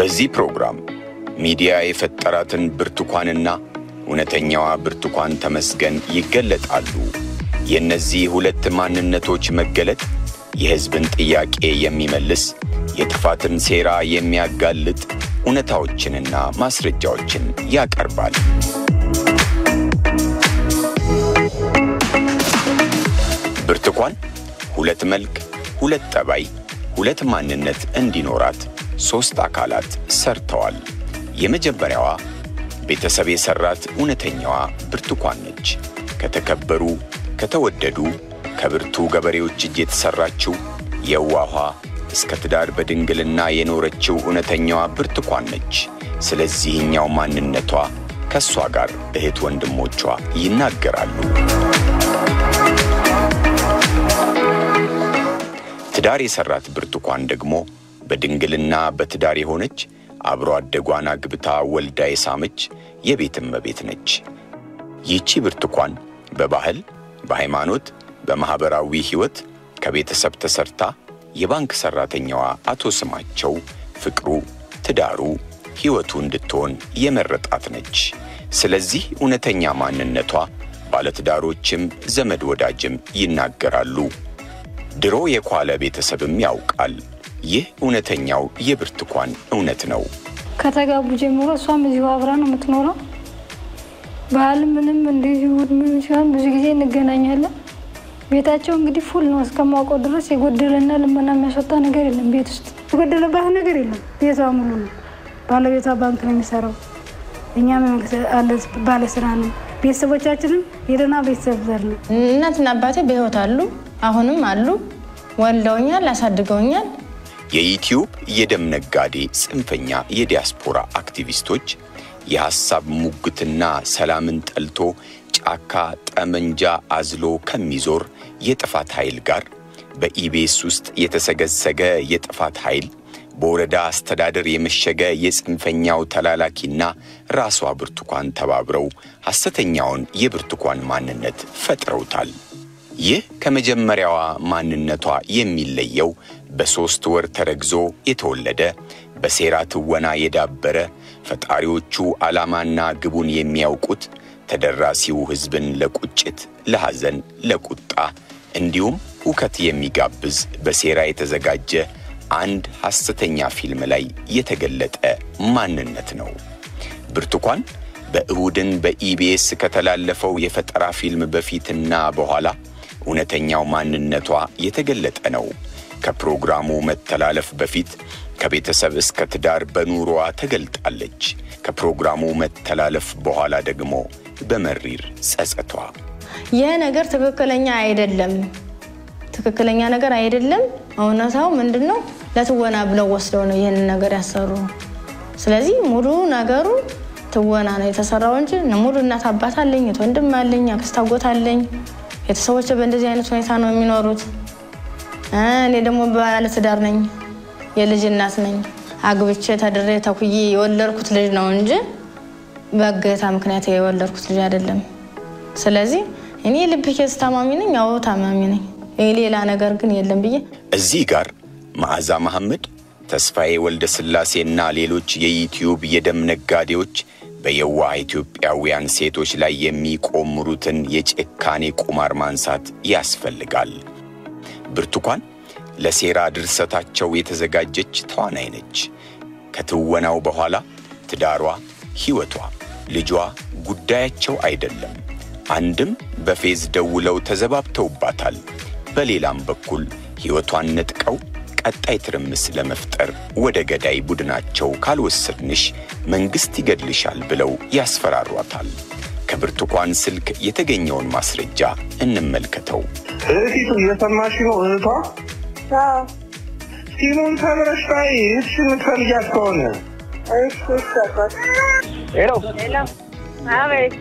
በዚህ ፕሮግራም ሚዲያ የፈጠራትን ብርቱካንና እውነተኛዋ ብርቱካን ተመስገን ይገለጣሉ። የነዚህ ሁለት ማንነቶች መገለጥ የሕዝብን ጥያቄ የሚመልስ የጥፋትን ሴራ የሚያጋልጥ እውነታዎችንና ማስረጃዎችን ያቀርባል። ብርቱካን ሁለት መልክ፣ ሁለት ጠባይ፣ ሁለት ማንነት እንዲኖራት ሶስት አካላት ሰርተዋል። የመጀመሪያዋ ቤተሰብ የሰራት እውነተኛዋ ብርቱካን ነች። ከተከበሩ ከተወደዱ ከብርቱ ገበሬዎች እጅ የተሰራችው የዋሃ እስከ ትዳር በድንግልና የኖረችው እውነተኛዋ ብርቱካን ነች። ስለዚህኛው ማንነቷ ከሷ ጋር እህት ወንድሞቿ ይናገራሉ። ትዳር የሰራት ብርቱካን ደግሞ በድንግልና በትዳር የሆነች አብሮ አደጓን አግብታ ወልዳ የሳመች የቤት እመቤት ነች። ይህቺ ብርቱካን በባህል፣ በሃይማኖት፣ በማህበራዊ ህይወት ከቤተሰብ ተሰርታ የባንክ ሰራተኛዋ አቶ ስማቸው ፍቅሩ ትዳሩ ህይወቱ እንድትሆን የመረጣት ነች። ስለዚህ እውነተኛ ማንነቷ ባለትዳሮችም ዘመድ ወዳጅም ይናገራሉ። ድሮ የኳለ ቤተሰብም ያውቃል። ይህ እውነተኛው የብርቱካን እውነት ነው። ከተጋቡ ጀምሮ እሷም እዚሁ አብራ ነው የምትኖረው። ባህል ምንም እንደዚህ ምን ሲሆን ብዙ ጊዜ እንገናኛለን። ቤታቸው እንግዲህ ፉል ነው እስከማውቀው ድረስ የጎደለና ልመና የሚያስወጣ ነገር የለም። ቤት ውስጥ የጎደለባት ነገር የለም። ቤቷ ሙሉ ነው። ባለቤቷ ባንክ ነው የሚሰራው። እኛም ባለ ስራ ነው። ቤተሰቦቻችንም የደህና ቤተሰብ ዘር ነው። እናትና አባቴ በህይወት አሉ፣ አሁንም አሉ። ወልደውኛል፣ አሳድገውኛል። የዩቲዩብ የደም ነጋዴ ጽንፈኛ የዲያስፖራ አክቲቪስቶች የሐሳብ ሙግትና ሰላምን ጠልቶ ጫካ ጠመንጃ አዝሎ ከሚዞር የጥፋት ኃይል ጋር በኢቢኤስ ውስጥ የተሰገሰገ የጥፋት ኃይል በወረዳ አስተዳደር የመሸገ የጽንፈኛው ተላላኪና ራሷ ብርቱካን ተባብረው ሐሰተኛውን የብርቱካን ማንነት ፈጥረውታል። ይህ ከመጀመሪያዋ ማንነቷ የሚለየው በ3 ወር ተረግዞ የተወለደ በሴራ ትወና የዳበረ ፈጣሪዎቹ ዓላማና ግቡን የሚያውቁት ተደራሲው ሕዝብን ለቁጭት፣ ለሐዘን፣ ለቁጣ እንዲሁም ሁከት የሚጋብዝ በሴራ የተዘጋጀ አንድ ሐሰተኛ ፊልም ላይ የተገለጠ ማንነት ነው። ብርቱካን በእሁድን በኢቢኤስ ከተላለፈው የፈጠራ ፊልም በፊትና በኋላ እውነተኛው ማንነቷ የተገለጠ ነው። ከፕሮግራሙ መተላለፍ በፊት ከቤተሰብ እስከ ትዳር በኑሮዋ ተገልጣለች። ከፕሮግራሙ መተላለፍ በኋላ ደግሞ በመሪር ጸጸቷ ይሄ ነገር ትክክለኛ አይደለም፣ ትክክለኛ ነገር አይደለም። እውነታው ምንድነው? ለትወና ብለው ወስደው ነው ይሄን ነገር ያሰሩ። ስለዚህ ሙሉ ነገሩ ትወና ነው የተሰራው እንጂ ሙሉ እናት አባት አለኝ፣ ወንድም አለኝ፣ አክስት አጎት አለኝ። ቤተሰቦቼ በእንደዚህ አይነት ሁኔታ ነው የሚኖሩት። እኔ ደግሞ ባለ ትዳር ነኝ፣ የልጅ እናት ነኝ። አግብቼ ተድሬ ተኩዬ የወለድኩት ልጅ ነው እንጂ በእገታ ምክንያት የወለድኩት ልጅ አይደለም። ስለዚህ እኔ ልብ ኬዝ ታማሚ ነኝ፣ አዎ ታማሚ ነኝ። ሌላ ነገር ግን የለም ብዬ እዚህ ጋር መዓዛ መሐመድ፣ ተስፋዬ ወልደ ስላሴና ሌሎች የዩቲዩብ የደም ነጋዴዎች በየዋህ ኢትዮጵያውያን ሴቶች ላይ የሚቆምሩትን የጭካኔ ቁማር ማንሳት ያስፈልጋል። ብርቱካን ለሴራ ድርሰታቸው የተዘጋጀች ተዋናይ ነች። ከትወናው በኋላ ትዳሯ፣ ሕይወቷ፣ ልጇ ጉዳያቸው አይደለም። አንድም በፌዝ ደውለው ተዘባብተውባታል። በሌላም በኩል ሕይወቷን ነጥቀው ቀጣይ ትርምስ ለመፍጠር ወደ ገዳይ ቡድናቸው ካልወሰድንሽ መንግስት ይገድልሻል ብለው ያስፈራሯታል። ከብርቱካን ስልክ የተገኘውን ማስረጃ እንመልከተው። እህቲቱ እየሰማሽ ነው? እህቷ ሲሞን ተብረሽታይ እሺ ምትፈልጊያት ከሆነ ሄሎ አቤት።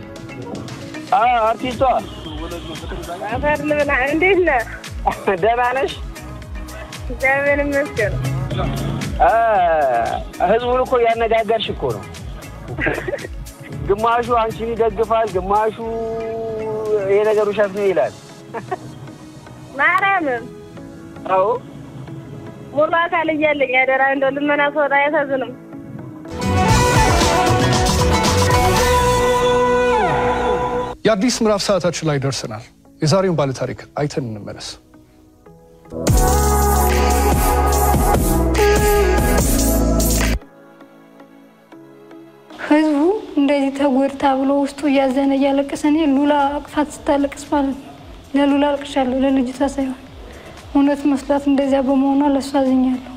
አርቲስቷ አፈርልብና እንዴት ነህ? ደህና ነሽ? እግዚአብሔር ይመስገን። ህዝቡን እኮ ያነጋገርሽ እኮ ነው። ግማሹ አንቺን ይደግፋል፣ ግማሹ ይሄ ነገር ውሸት ነው ይላል። ማርያም አዎ ሙሉ አካል እያለኝ ያደራ እንደው ልመና ሰውታ ያሳዝንም። የአዲስ ምዕራፍ ሰዓታችን ላይ ደርሰናል። የዛሬውን ባለ ታሪክ አይተን እንመለስ። ህዝቡ እንደዚህ ተጎድታ ብሎ ውስጡ ያዘነ ያለቀሰ ነው ሉላ አቅፋት ስታለቅስ ማለት ነው። ለሉላ አልቅሻለሁ ለልጅቷ ሳይሆን እውነት መስላት እንደዚያ በመሆኗ ለሷ አዝኛለሁ።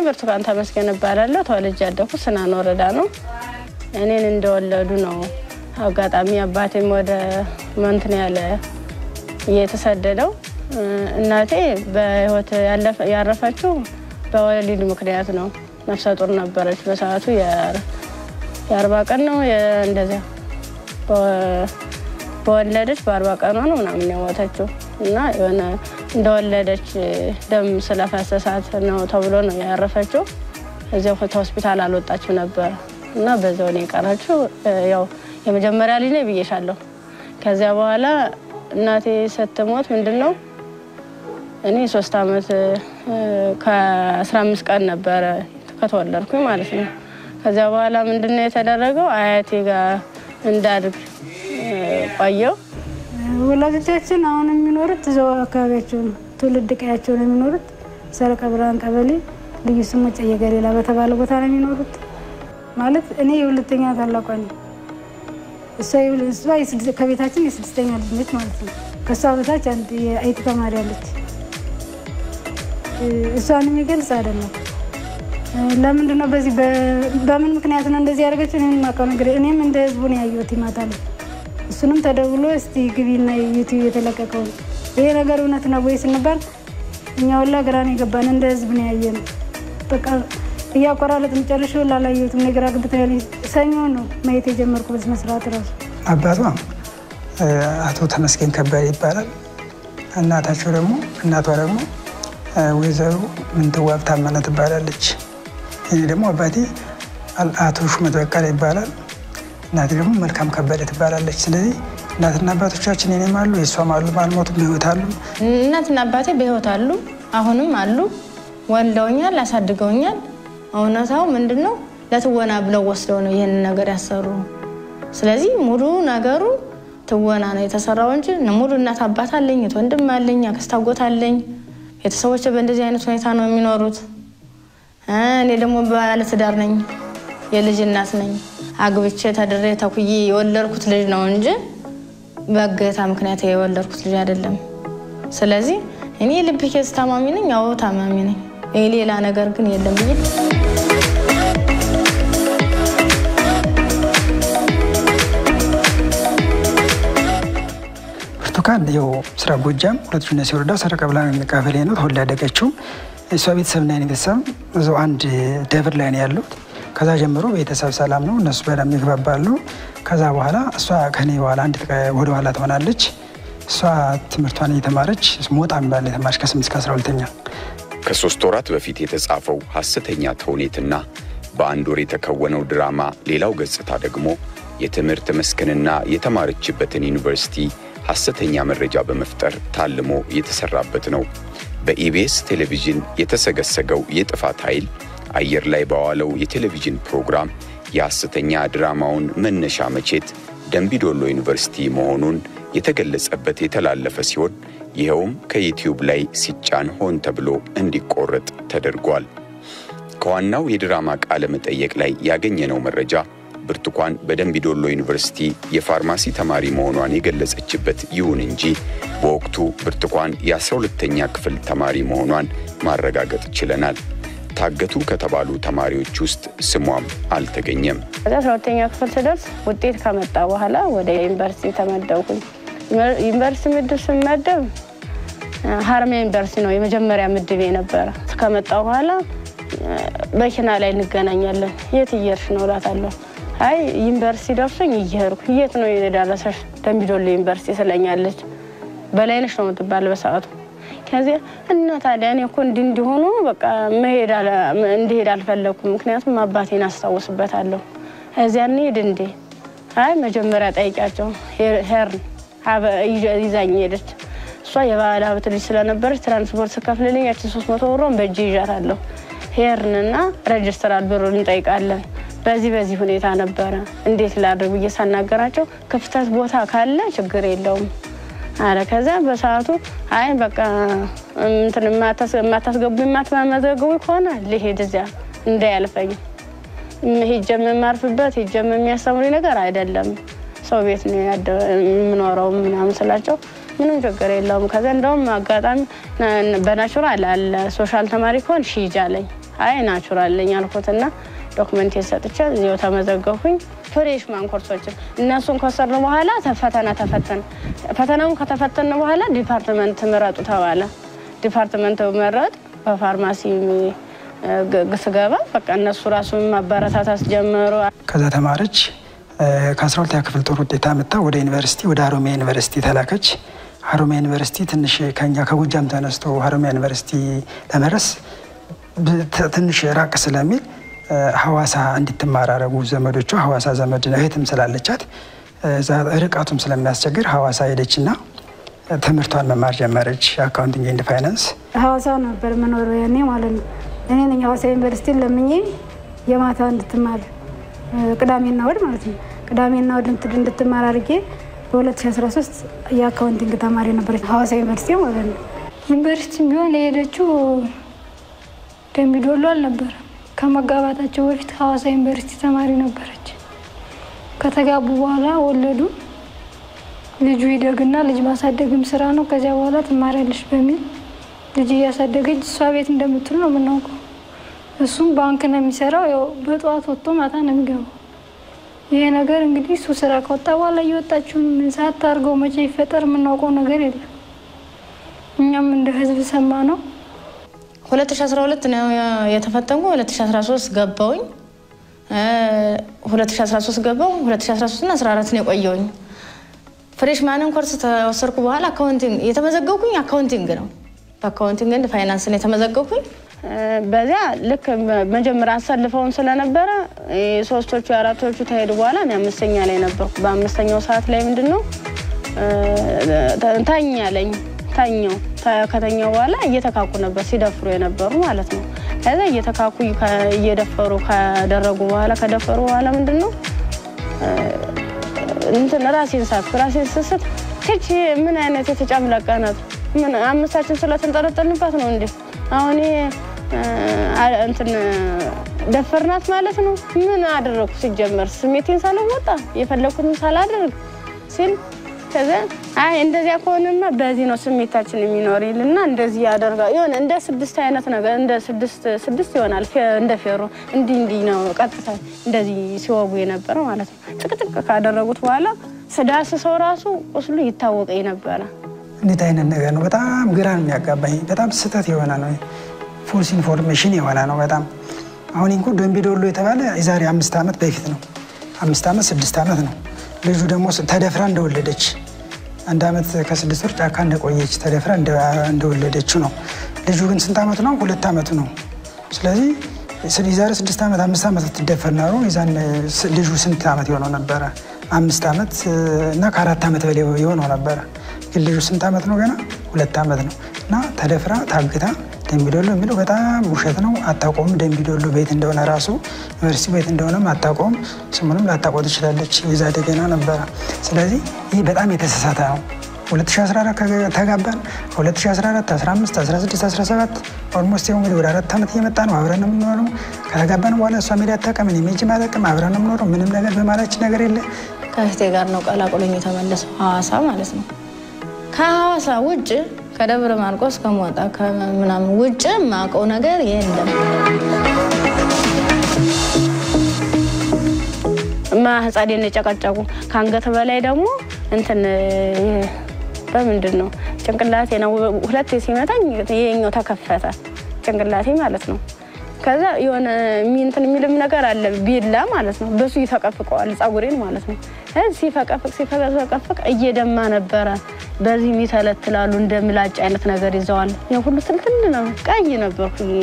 ብርቱካን ተመስገን እባላለሁ። ተወልጄ ያደኩት ስናን ወረዳ ነው። እኔን እንደወለዱ ነው አጋጣሚ አባቴም ወደ መንትን ያለ የተሰደደው። እናቴ በህይወት ያረፈችው በወሊድ ምክንያት ነው። ነፍሰ ጡር ነበረች። በሰዓቱ የ40 ቀን ነው እንደዚያ በወለደች በ40 ቀኗ ነው ምናምን የሞተችው እና የሆነ እንደወለደች ደም ስለፈሰሳት ነው ተብሎ ነው ያረፈችው። እዚያው ሆስፒታል አልወጣችም ነበር እና በዛው ነው የቀረችው። ያው የመጀመሪያ ልጅ ነኝ ብዬሻለሁ። ከዚያ በኋላ እናቴ ስትሞት ምንድነው እኔ 3 አመት ከ15 ቀን ነበር ከተወለድኩኝ ማለት ነው። ከዚያ በኋላ ምንድነው የተደረገው አያቴ ጋር እንዳድግ ቆየው። ወላጆቻችን አሁን የሚኖሩት እዛው አካባቢያቸው ነው። ትውልድ ቀያቸው ነው የሚኖሩት። ሰረቀ ብርሃን ቀበሌ ልዩ ስሙ ጨየ ገሊላ በተባለ ቦታ ነው የሚኖሩት። ማለት እኔ የሁለተኛ ታላቋ ነኝ። እሷ ከቤታችን የ6ኛ ልጅ ነች ማለት ነው። ከሷ በታች አንድ የአይቲ ተማሪ አለች። እሷን የሚገልጽ አይደለም። ለምንድነው በዚህ በምን ምክንያት ነው እንደዚህ ያደረገችው? እኔም ማቀው ነገር እኔም እንደ ህዝቡ ነው ያየሁት ይማታል። እሱንም ተደውሎ እስቲ ግቢና ዩቲዩብ የተለቀቀው ይሄ ነገር እውነት ነው ወይ ስንባል እኛ ወላ ግራን ይገባን እንደ ህዝብ ነው ያየነው። በቃ እያቆራረጥን ጨርሼው ላላየሁትም ነገር አግብተናል። ሰኞ ነው ማየት የጀመርኩት በስነ ስርዓት ራሱ። አባቷ አቶ ተመስገን ከበደ ይባላል። እናቷ ደግሞ ወይዘሮ ምንትዋብ ታመነ ትባላለች። እኔ ደግሞ አባቴ አቶ ሹመት በቀለ ይባላል። እናቴ ደግሞ መልካም ከበደ ትባላለች። ስለዚህ እናትና አባቶቻችን እኔም አሉ የሷም አሉ ማልሞት በህይወት አሉ። እናትና አባቴ በህይወት አሉ አሁንም አሉ። ወልደውኛል አሳድገውኛል። እውነታው ምንድነው ለትወና ብለው ወስደው ነው ይሄን ነገር ያሰሩ። ስለዚህ ሙሉ ነገሩ ትወና ነው የተሰራው እንጂ ሙሉ እናት አባት አለኝ ወንድም አለኝ አክስት አጎት አለኝ። ቤተሰቦቼ በእንደዚህ አይነት ሁኔታ ነው የሚኖሩት። እኔ ደግሞ ባለ ትዳር ነኝ የልጅ እናት ነኝ። አግብቼ ተድሬ ተኩዬ የወለድኩት ልጅ ነው እንጂ በእገታ ምክንያት የወለድኩት ልጅ አይደለም። ስለዚህ እኔ ልብ ኬዝ ታማሚ ነኝ። ያው ታማሚ ነኝ። ሌላ ነገር ግን የለም ብዬ ብርቱካን ያው ስራ ጎጃም ሁለቱና ሲወርዳ ሰረቀ ብርሃን ቀበሌ ነው ተወልዳ ያደገችው። እሷ ቤተሰብና እኔ ቤተሰብ እዛው አንድ ደብር ላይ ነው ያሉት። ከዛ ጀምሮ ቤተሰብ ሰላም ነው። እነሱ በደንብ ይግባባሉ። ከዛ በኋላ እሷ ከኔ በኋላ አንድ ወደ ኋላ ትሆናለች። እሷ ትምህርቷን እየተማረች ሞጣ የሚባል የተማረች ከ8 እስከ 12ኛ። ከ3 ወራት በፊት የተጻፈው ሐሰተኛ ተውኔትና በአንድ ወር የተከወነው ድራማ ሌላው ገጽታ ደግሞ የትምህርት መስክንና የተማረችበትን ዩኒቨርሲቲ ሐሰተኛ መረጃ በመፍጠር ታልሞ የተሰራበት ነው። በኢቢኤስ ቴሌቪዥን የተሰገሰገው የጥፋት ኃይል አየር ላይ በዋለው የቴሌቪዥን ፕሮግራም የሐሰተኛ ድራማውን መነሻ መቼት ደምቢዶሎ ዩኒቨርሲቲ መሆኑን የተገለጸበት የተላለፈ ሲሆን ይሄውም ከዩቲዩብ ላይ ሲጫን ሆን ተብሎ እንዲቆረጥ ተደርጓል። ከዋናው የድራማ ቃለ መጠየቅ ላይ ያገኘነው መረጃ ብርቱካን በደምቢዶሎ ዩኒቨርሲቲ የፋርማሲ ተማሪ መሆኗን የገለጸችበት ይሁን እንጂ በወቅቱ ብርቱካን የ12ኛ ክፍል ተማሪ መሆኗን ማረጋገጥ ችለናል። ታገቱ ከተባሉ ተማሪዎች ውስጥ ስሟም አልተገኘም። 12ኛ ክፍል ስደርስ ውጤት ከመጣ በኋላ ወደ ዩኒቨርሲቲ ተመደብኩኝ። ዩኒቨርሲቲ ምድብ ስመደብ ሀረማያ ዩኒቨርሲቲ ነው የመጀመሪያ ምድብ የነበረ ከመጣው በኋላ በኪና ላይ እንገናኛለን የት እየርሽ ነው እላታለሁ አይ ዩኒቨርሲቲ ደርሶኝ እየሄድኩ የት ነው የደረሰሽ ደምቢዶሎ ዩኒቨርሲቲ ስለኛለች በላይነሽ ነው የምትባለው በሰዓቱ ከዚያ እና ታዲያ እኔ እኮ እንዲሆኑ በቃ እንዲሄድ አልፈለኩም ምክንያቱም አባቴን አስታውስበታለሁ እዚያ እንሂድ እንዴ አይ መጀመሪያ ጠይቂያቸው ሄርን ይዛኝ ሄደች እሷ የባለ ሀብት ልጅ ስለነበረች ትራንስፖርት ስከፍልልኝ ያቺ 300 ብሩን በእጄ ይዣታለሁ ሄርንና ሬጅስተራል ብሩን እንጠይቃለን በዚህ ሁኔታ ነበረ እንዴት ላድርግ እየሳናገራቸው ክፍተት ቦታ ካለ ችግር የለውም አለ ከዛ በሰዓቱ አይ በቃ እንትን ማታስገቡኝ ማትማዘገቡ ከሆነ ልሄድ እዚያ እንዳያልፈኝ ሄጀም ማርፍበት ሄጀም የሚያስተምሩኝ ነገር አይደለም ሰው ቤት ነው የምኖረው ምናምን ስላቸው ምንም ችግር የለውም ከዛ እንደውም አጋጣሚ በናቹራል አለ ሶሻል ተማሪ ኮን ሺጃለኝ አይ ናቹራል ለኛ አልኩትና ዶክመንት የሰጥቼ እዚው ተመዘገኩኝ ፍሬሽማን ኮርሶችን እነሱን ከሰሩ በኋላ ፈተናውን ከተፈተነ በኋላ ዲፓርትመንት ምረጡ ተባለ ዲፓርትመንት መረጥ በፋርማሲ ገስገባ በቃ እነሱ ራሱን ማበረታታት ጀመሩ ከዛ ተማረች ከ12 ክፍል ጥሩ ውጤት አመጣ ወደ ዩኒቨርሲቲ ወደ ሀረማያ ዩኒቨርሲቲ ተላከች ሀረማያ ዩኒቨርሲቲ ትንሽ ከኛ ከጎጃም ተነስቶ ሀረማያ ዩኒቨርሲቲ ለመድረስ ትንሽ ራቅ ስለሚል ሐዋሳ እንድትማር አረጉ ዘመዶቿ ሐዋሳ ዘመድ እህትም ስላለቻት ርቀቱም ስለሚያስቸግር ሐዋሳ ሄደችና ትምህርቷን መማር ጀመረች አካውንቲንግ ኤንድ ፋይናንስ ሐዋሳ ነበር መኖር ያኔ ማለት ነው እኔ ነኝ ሐዋሳ ዩኒቨርሲቲ ለምኜ የማታ እንድትማር ቅዳሜና እሑድ ማለት ነው ቅዳሜና እሑድ እንድትማር አድርጌ በ2013 የአካውንቲንግ ተማሪ ነበረች ሐዋሳ ዩኒቨርሲቲ ማለት ነው ዩኒቨርሲቲ ቢሆን የሄደችው ደምቢዶሎ አልነበረ ከመጋባታቸው በፊት ሐዋሳ ዩኒቨርሲቲ ተማሪ ነበረች ከተጋቡ በኋላ ወለዱ ልጁ ይደግና ልጅ ማሳደግም ስራ ነው ከዚያ በኋላ ትማሪያለሽ በሚል ልጅ ያሳደገች እሷ ቤት እንደምትል ነው የምናውቀው እሱም ባንክ ነው የሚሰራው ያው በጧት ወጥቶ ማታ ነው የሚገባው ይሄ ነገር እንግዲህ እሱ ስራ ከወጣ በኋላ እየወጣችሁ ምን ሰዓት ታርገው መቼ ይፈጠር የምናውቀው ነገር የለም እኛም እንደ ህዝብ ሰማ ነው 2012 ነው የተፈተንኩ 2013 ገባውኝ 2013 ገባው 2013 እና 14 ነው ቆየውኝ ፍሬሽማንን ኮርስ ተወሰርኩ በኋላ አካውንቲንግ የተመዘገቡኝ አካውንቲንግ ነው በአካውንቲንግ ኤንድ ፋይናንስ ነው የተመዘገቡኝ በዚያ ልክ መጀመሪያ አሰልፈውን ስለነበረ ሶስቶቹ አራቶቹ ተሄዱ በኋላ እኔ አምስተኛ ላይ ነበርኩ በአምስተኛው ሰዓት ላይ ምንድነው ታኛለኝ ታኛው ከተኛው በኋላ እየተካኩ ነበር ሲደፍሩ የነበሩ ማለት ነው ከዛ እየተካኩ እየደፈሩ ካደረጉ በኋላ ከደፈሩ በኋላ ምንድነው እንትን ራሴን ስስት ትች ምን አይነት የተጫምለቀናት ምን አምስታችን ስለተንጠረጠንባት ነው እንዴ አሁን እንትን ደፈርናት ማለት ነው ምን አደረኩ ሲጀመር ስሜቴን ሳልወጣ የፈለኩትን ሳላደርግ ሲል ከዛ አይ እንደዚያ ከሆነማ በዚህ ነው ስሜታችን የሚኖርልና እንደዚህ ያደርጋ ይሆን እንደ 6 አይነት ነገር እንደ 6 ይሆናል እንደ ፌሮ እንዲ ነው ቀጥታ እንደዚህ ሲወጉ የነበረው ማለት ነው ጥቅጥቅ ካደረጉት በኋላ ስዳስ ሰው ራሱ ቁስሉ ይታወቀኝ ነበር እንዴት አይነት ነገር ነው በጣም ግራን የሚያጋባኝ በጣም ስህተት የሆነ ነው ፎልስ ኢንፎርሜሽን የሆነ ነው በጣም አሁን እንኳን ደምቢዶሎ የተባለ የዛሬ 5 አመት በፊት ነው 5 አመት 6 አመት ነው ልጁ ደግሞ ተደፍራ እንደወለደች አንድ አመት ከ6 ወር ጫካ እንደቆየች ተደፍራ እንደወለደች ነው ልጁ ግን ስንት አመት ነው 2 አመት ነው ስለዚህ የዛሬ 6 አመት 5 አመት ተደፈር ነው ይዛን ልጁ ስንት አመት ይሆነው ነበር 5 አመት እና ከ4 አመት በላይ ይሆነው ነበር ግን ልጁ ስንት አመት ነው ገና 2 አመት ነው እና ተደፍራ ታግታ ደምቢዶሎ የሚለው በጣም ውሸት ነው አጣቆም ደምቢዶሎ ቤት እንደሆነ ራሱ ዩኒቨርሲቲ ቤት እንደሆነም አጣቆም ስሙንም ላጣቆት ይችላልች ይዛ ደገና ነበር ስለዚህ ይሄ በጣም የተሳሳተ ነው 2014 ተጋባን 2014 15 16 17 ኦልሞስት እንግዲህ ወደ 4 አመት እየመጣ ነው አብረን ነው የምንኖረው ከተጋባን በኋላ እሷ ሜዳ አታውቅም እኔ ሜጅ ማለቅም አብረን ነው የምንኖረው ምንም ነገር በማላችን ነገር የለ ከእህቴ ጋር ነው ቀላቅሎኝ የተመለሰው ሐዋሳ ማለት ነው ከሐዋሳ ውጭ ከደብረ ማርቆስ ከሞጣ ከምናምን ውጭ ማቀው ነገር የለም ማህፃዴን ጨቀጨቁ ካንገት በላይ ደግሞ እንትን በምንድነው ጭንቅላቴ ነው ሁለቴ ሲመታኝ የኛው ተከፈተ ጭንቅላቴ ማለት ነው ከዛ የሆነ እንትን የሚልም ነገር አለ ቢላ ማለት ነው በሱ ይፈቀፍቀዋል ጻጉሬን ማለት ነው ሲፈቀፍቅ እየደማ ነበር በዚህ ሚተለትላሉ እንደምላጭ አይነት ነገር ይዘዋል የሁሉ ትልትል ነው ቀይ ነበርኩኝ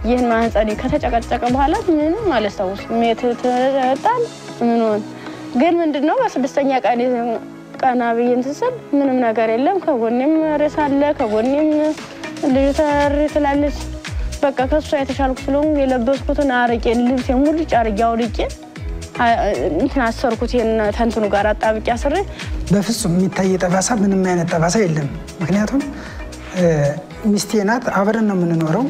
ይሄን ማህፀኔ ከተጨቀጨቀ በኋላ ምን ማለት ነው ሜትታል ምን ሆነ ግን ምንድነው በስድስተኛ ቀና በየን ተሰል ምንም ነገር የለም ከጎኔም ረሳለ ከጎኔም ልጅታሪ ትላለች በቃ ከሷ የተሻልኩ ስለሆነ የለበስኩትን አረቄ ልብስ ሙሉ ጫርጋው ልቄ እንትን አሰርኩት ተንትኑ ጋር አጣብቂ አስረ በፍጹም የሚታይ ጠባሳ ምንም አይነት ጠባሳ የለም ምክንያቱም ሚስቴ ናት አብረን ነው የምንኖረው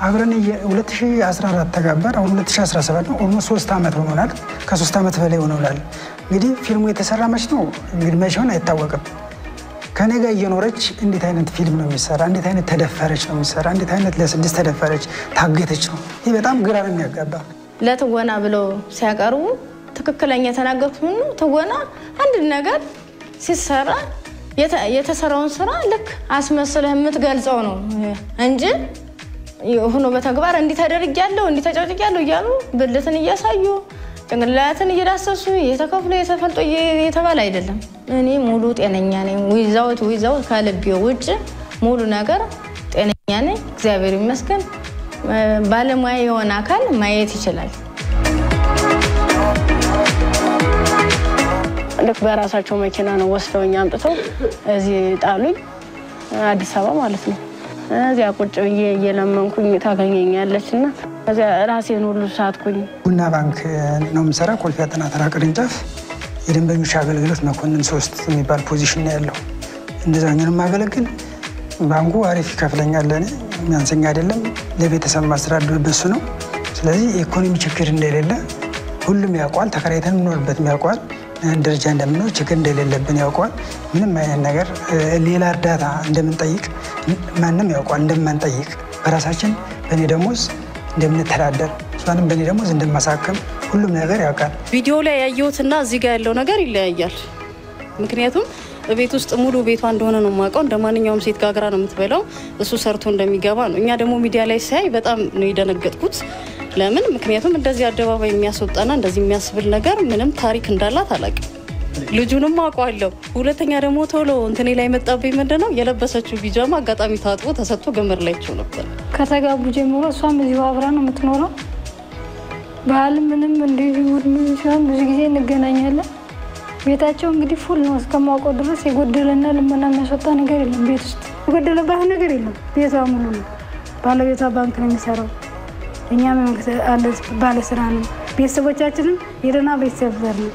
አብረን 2014 ተጋባን አሁን 2017 ነው ኦልሞስት 3 አመት ሆኖናል ከ3 አመት በላይ ሆኖናል እንግዲህ ፊልሙ የተሰራ መች ነው እንግዲህ መቼውን አይታወቅም ከኔ ጋር እየኖረች እንዴት አይነት ፊልም ነው የሚሰራ እንዴት አይነት ተደፈረች ነው የሚሰራ እንዴት አይነት ለስድስት ተደፈረች ታገተች ነው ይሄ በጣም ግራ ነው የሚያጋባ ለትወና ብለው ሲያቀርቡ ትክክለኛ ተናገርኩት ነው ትወና አንድ ነገር ሲሰራ የተሰራውን ስራ ልክ አስመስለህ የምትገልጸው ነው እንጂ ሆኖ በተግባር እንዲተደርጋለው እንዲተጨጭቃለው ይያሉ ብልትን እያሳዩ ጭንቅላትን እየዳሰሱ የተከፍለ የተፈልጦ የተባለ አይደለም እኔ ሙሉ ጤነኛ ነኝ ዊዛው ከልቤው ውጭ ሙሉ ነገር ጤነኛ ነኝ እግዚአብሔር ይመስገን ባለሙያ የሆነ አካል ማየት ይችላል ልክ በራሳቸው መኪና ነው ወስደውኝ አምጥተው እዚህ ጣሉኝ አዲስ አበባ ማለት ነው እዚያ ቁጭ ብዬ እየለመንኩኝ ታገኘኛለችና እዚያ ራሴን ሁሉ ሳትኩኝ ቡና ባንክ ነው የምሰራ ኮልፌ አጠና ተራ ቅርንጫፍ የደንበኞች አገልግሎት መኮንን 3 የሚባል ፖዚሽን ነው ያለው እንደዛኛው ማገለግል ባንኩ አሪፍ ይከፍለኛል ለኔ የሚያንሰኝ አይደለም ለቤተሰብ ማስተዳደር በሱ ነው ስለዚህ ኢኮኖሚ ችግር እንደሌለ ሁሉም ያውቃል ተከራይተን ምንኖርበት ያውቃል ደረጃ እንደምንኖር ችግር እንደሌለብን ያውቃል ምንም አይነት ነገር ሌላ እርዳታ እንደምንጠይቅ ማንንም ያውቃል እንደማንጠይቅ በራሳችን በኔ ደሞዝ እንደምንተዳደር እሷንም በኔ ደሞዝ እንደማሳከም ሁሉም ነገር ያውቃል ቪዲዮ ላይ ያየሁትና እዚህ ጋር ያለው ነገር ይለያያል ምክንያቱም ቤት ውስጥ ሙሉ ቤቷ እንደሆነ ነው ማውቀው እንደማንኛውም ሴት ጋግራ ነው የምትበላው እሱ ሰርቶ እንደሚገባ ነው እኛ ደግሞ ሚዲያ ላይ ሳይ በጣም ነው የደነገጥኩት ለምን ምክንያቱም እንደዚህ አደባባይ የሚያስወጣና እንደዚህ የሚያስብል ነገር ምንም ታሪክ እንዳላት አላውቅም ልጁንም አውቀዋለሁ ሁለተኛ ደግሞ ቶሎ እንትኔ ላይ መጣብኝ ምንድነው የለበሰችው ቢጃማ አጋጣሚ ታጥቦ ተሰጥቶ ገመር ላይቸው ነበር ከተጋቡ ጀምሮ እሷም እዚሁ አብራ ነው የምትኖረው ባል ምንም እንደዚህ ምን ሲሆን ብዙ ጊዜ እንገናኛለን ቤታቸው እንግዲህ ፉል ነው እስከማውቀው ድረስ የጎደለና ለምና የሚያስወጣ ነገር የለም ቤት ውስጥ የጎደለባት ነገር የለም ቤቷ ሙሉ ነው ባለቤቷ ባንክ ነው የሚሰራው እኛም ባለስራ ነው ቤተሰቦቻችንም የደና ቤተሰብ ዘር ነው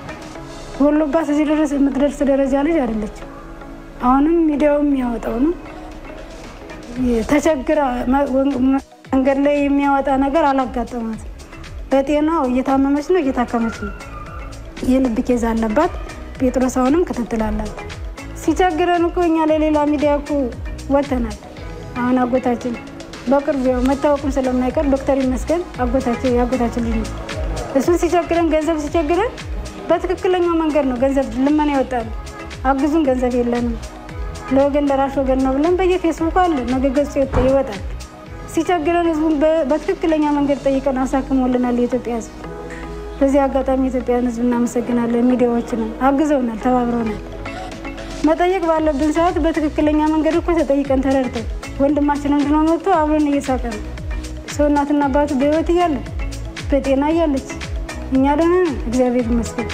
ወሎባት እዚህ ድረስ የምትደርስ ደረጃ ልጅ አይደለች አሁንም ሚዲያው የሚያወጣው ነው ተቸግራ መንገድ ላይ የሚያወጣ ነገር አላጋጠማት በጤናው እየታመመች ነው እየታከመች ነው የልብ ኬዝ አለባት ጴጥሮስ አሁንም ከተተላላት ሲቸግረን እኮ እኛ ለሌላ ሚዲያ እኮ ወተናል አሁን አጎታችን በቅርብ መታወቁም ስለማይቀር ዶክተር ይመስገን አጎታችን ልጅ እሱን ሲቸግረን ገንዘብ ሲቸግረን በትክክለኛው መንገድ ነው ገንዘብ ለማን ያወጣል አግዙን ገንዘብ የለንም ለወገን ለራስ ወገን ነው ብለን በየፌስቡክ አለ ነገገጽ ይወጣል ሲቸግረን ህዝቡን በትክክለኛ መንገድ ጠይቀን አሳክሞልናል የኢትዮጵያ ህዝብ በዚህ አጋጣሚ ኢትዮጵያን ህዝብ እናመሰግናለን ሚዲያዎችን አግዘውናል ተባብረውናል መጠየቅ ባለብን ሰዓት በትክክለኛ መንገድ እኮ ተጠይቀን ተረድተን ወንድማችን እንደሆነ ወጥቶ አብረን እየሳቀን ሰው እናትና አባቱ በህይወት እያለ በጤና እያለች እኛ ደህና ነን እግዚአብሔር ይመስገን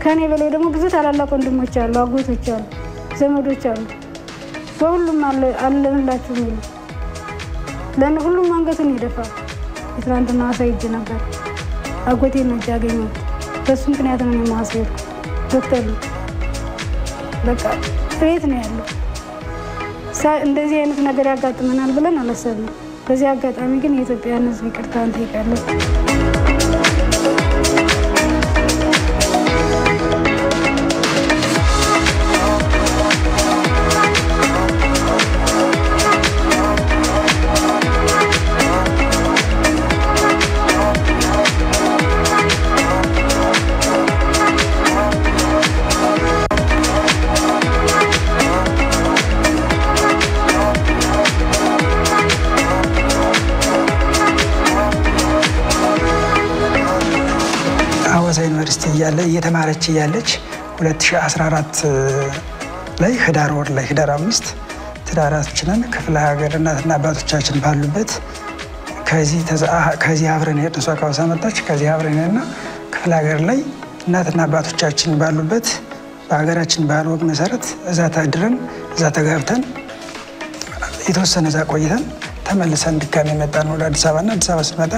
ከኔ በላይ ደግሞ ብዙ ታላላቅ ወንድሞች አሉ አጎቶች አሉ ዘመዶች አሉ በሁሉም አለንላችሁ ነው ለኔ ሁሉም አንገቱን ይደፋል የትራንትና ሳይጅ ነበር አጎቴ ነው ያገኘው በሱ ምክንያት ነው የማሰየው ዶክተር በቃ ቤት ነው ያለው እንደዚህ አይነት ነገር ያጋጥመናል ብለን አላሰብንም በዚህ አጋጣሚ ግን የኢትዮጵያን ህዝብ ይቅርታ እንጠይቃለን እያለ እየተማረች እያለች 2014 ላይ ህዳር ወር ላይ ህዳር 5 ትዳራችንን ክፍለ ሀገር እናትና አባቶቻችን ባሉበት ከዚህ አብረን ሄድን። እሷ ካውሳ መጣች። ከዚህ አብረን ሄድና ክፍለ ሀገር ላይ እናትና አባቶቻችን ባሉበት በሀገራችን ባህል ወግ መሰረት እዛ ታድረን እዛ ተጋብተን የተወሰነ እዛ ቆይተን ተመልሰን ድጋሚ መጣን ወደ አዲስ አበባና አዲስ አበባ ስንመጣ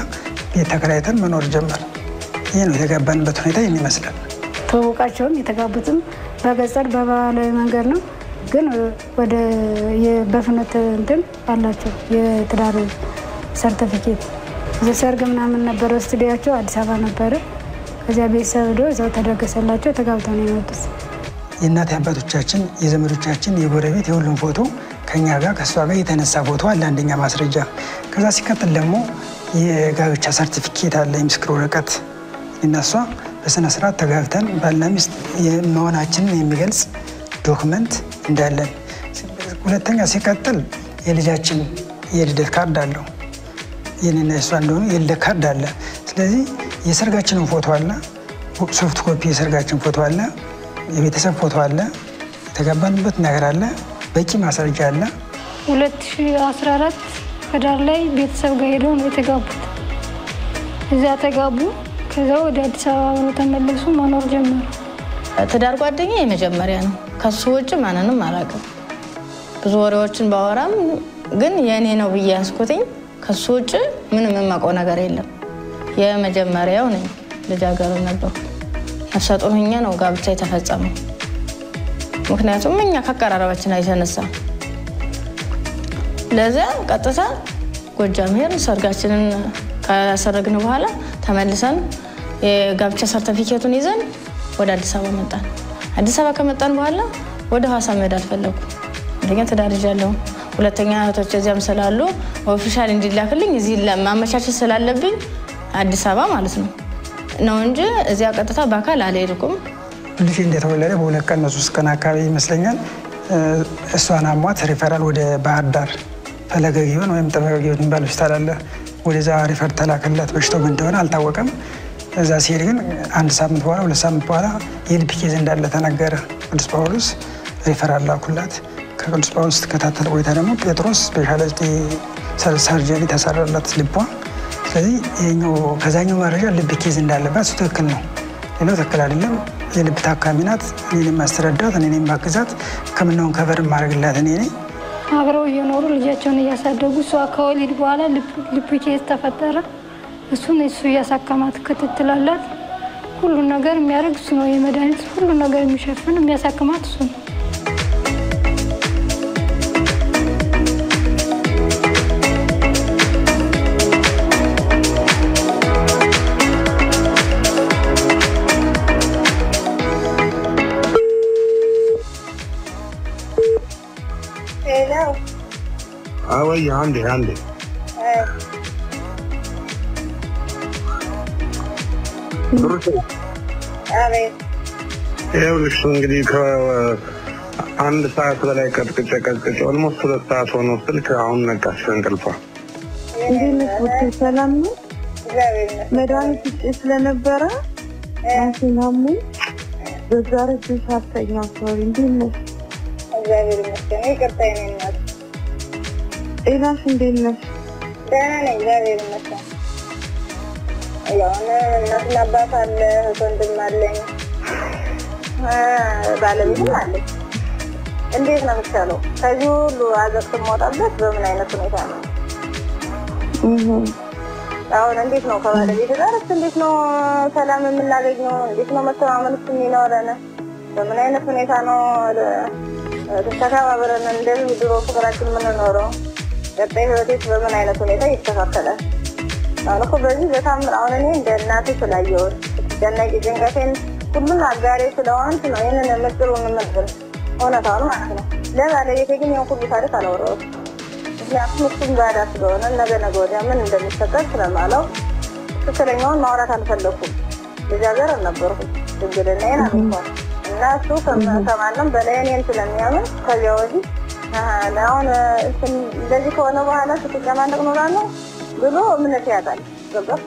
ቤት ተከራይተን መኖር ጀመር። ይህ ነው የተጋባንበት ሁኔታ ይህን ይመስላል። ተዋውቃቸውም የተጋቡትም በገጠር በባህላዊ መንገድ ነው። ግን ወደ በፍኖተ እንትን አላቸው የትዳር ሰርተፊኬት ዘሰርግ ምናምን ነበረ። ስቱዲያቸው አዲስ አበባ ነበረ። ከዚያ ቤተሰብ ሄዶ እዛው ተደገሰላቸው ተጋብተው ነው የመጡት። የእናት አባቶቻችን የዘመዶቻችን የጎረቤት የሁሉም ፎቶ ከኛ ጋር ከእሷ ጋር የተነሳ ፎቶ አለ አንደኛ ማስረጃ። ከዛ ሲቀጥል ደግሞ የጋብቻ ሰርቲፊኬት አለ የምስክር ወረቀት እነሷ በስነ ስርዓት ተጋብተን ባልና ሚስት መሆናችንን የሚገልጽ ዶክመንት እንዳለን። ሁለተኛ ሲቀጥል የልጃችን የልደት ካርድ አለው የኔና የሷ እንደሆነ የልደት ካርድ አለ። ስለዚህ የሰርጋችንን ፎቶ አለ፣ ሶፍት ኮፒ የሰርጋችን ፎቶ አለ፣ የቤተሰብ ፎቶ አለ፣ የተጋባንበት ነገር አለ፣ በቂ ማስረጃ አለ። 2014 ህዳር ላይ ቤተሰብ ጋር ሄደው ነው የተጋቡት። እዛ ተጋቡ። ከዛ ወደ አዲስ አበባ ተመለሱ፣ መኖር ጀመሩ። ትዳር ጓደኛ የመጀመሪያ ነው። ከሱ ውጭ ማንንም አላውቅም። ብዙ ወሬዎችን ባወራም ግን የኔ ነው ብዬ ያስኩትኝ ከሱ ውጭ ምንም የማውቀው ነገር የለም። የመጀመሪያው ነኝ። ልጃገረድ ነበርኩ። ነፍሰ ጡር ሆኜ ነው ጋብቻ የተፈጸመው። ምክንያቱም እኛ ከቀራረባችን አይተነሳ ለዚያ ቀጥታ ጎጃም ሄድን። ሰርጋችንን ካሰረግን በኋላ ተመልሰን የጋብቻ ሰርተፊኬቱን ይዘን ወደ አዲስ አበባ መጣን። አዲስ አበባ ከመጣን በኋላ ወደ ሐዋሳ መሄድ አልፈለኩም። አንደኛ ትዳር ይዣለሁ፣ ሁለተኛ እህቶች እዚያም ስላሉ ኦፊሻል እንዲላክልኝ እዚህ ማመቻቸት ስላለብኝ አዲስ አበባ ማለት ነው እንጂ እዚያ ቀጥታ በአካል አልሄድኩም። ልጅ እንደተወለደ በሁለት ቀን ነው 3 ቀን አካባቢ ይመስለኛል እሷን አሟት ሪፈራል ወደ ባህር ዳር ፈለገ ጊዮን ወይም ጠበበ ጊዮን የሚባል ሆስፒታል አለ። ወደዛ ሪፈር ተላከላት። በሽታው ምን እንደሆነ አልታወቀም። እዛ ሲሄድ ግን 1 ሳምንት በኋላ 2 ሳምንት በኋላ የልብ ኬዝ እንዳለ ተነገረ። ቅዱስ ጳውሎስ ሪፈራል ላኩላት። ከቅዱስ ጳውሎስ ተከታተለ ቆይታ ደግሞ ጴጥሮስ ስፔሻሊቲ ሰርጀሪ ተሰራላት ልቧ። ስለዚህ ከዛኛው መረጃ ልብ ኬዝ እንዳለባት እሱ ትክክል ነው፣ ሌላው ትክክል አይደለም። የልብ ታካሚ ናት። እኔንም ማስተረዳት እኔንም ማግዛት ከምናውን ከበር ማድረግላት እኔ ነኝ። አብረው እየኖሩ ልጃቸውን እያሳደጉ እሷ ከወሊድ በኋላ ልብ ኬዝ ተፈጠረ። እሱ እያሳከማት ክትትላላት ሁሉ ነገር የሚያደርግ እሱ ነው። የመድኃኒት ሁሉ ነገር የሚሸፍን የሚያሳክማት እሱ ነው። ወይ አንዴ ብሩክ አቤት። ይኸውልሽ እንግዲህ ከአንድ ሰዓት በላይ ቀጥቅጬ ኦልሞስት 2 ሰዓት ሆኖ ስልክ አሁን ነቃሽ እንቅልፏ። እንዴት ሰላም ነው? መድኃኒት ስለነበረ አሁን በዛ ረጅም ሰዓተኛ ሶሪ እንዴት ነሽ? እግዚአብሔር ይመስገን። ይቅርታ የኔ እናት። ጤናሽ እንዴት ነሽ? ደህና ነኝ እግዚአብሔር ይመስገን። ያው እናትና አባት አለ፣ ወንድም አለኝ፣ ባለቤትም አለኝ። እንዴት ነው የምትቻለው? ከዚህ ሁሉ አዘቅት የምወጣበት በምን አይነት ሁኔታ ነው? አሁን እንዴት ነው ከባለቤት ጋር እንዴት ነው ሰላም የምናገኘው? እንዴት ነው መተማመንስ የሚኖረን? በምን አይነት ሁኔታ ነው ተከባብረን እንደዚህ ድሮ ፍቅራችን የምንኖረው? ቀጣይ ህይወቴስ በምን አይነት ሁኔታ ይስተካከላል? አሁን እኮ በዚህ በጣም አሁን እኔ እንደ እናቴ ስላየሁት ስትጨነቂ ጭንቀቴን ሁሉን አጋሬ ስለሆንኩ ነው ይህንን ምስጢሩን የምነግር እውነታውን ማለት ነው። ለባለቤቴ ግን ያው ሁሉ ታሪክ አላወራሁትም። ምክንያቱም እሱም ባዳ ስለሆነ ነገ ወዲያ ምን እንደሚፈጠር ስለማለው ትክክለኛውን ማውራት አልፈለኩም። ልጃገረድ ነበርኩኝ፣ ድንግልናዬን አልኳት እና እሱ ከማንም በላይ እኔን ስለሚያምን ከዚያ ወዲህ አሁን እንደዚህ ከሆነ በኋላ ስትጨማለቅ ኖራለሁ ብሎ እምነት ያጣል። ገባህ?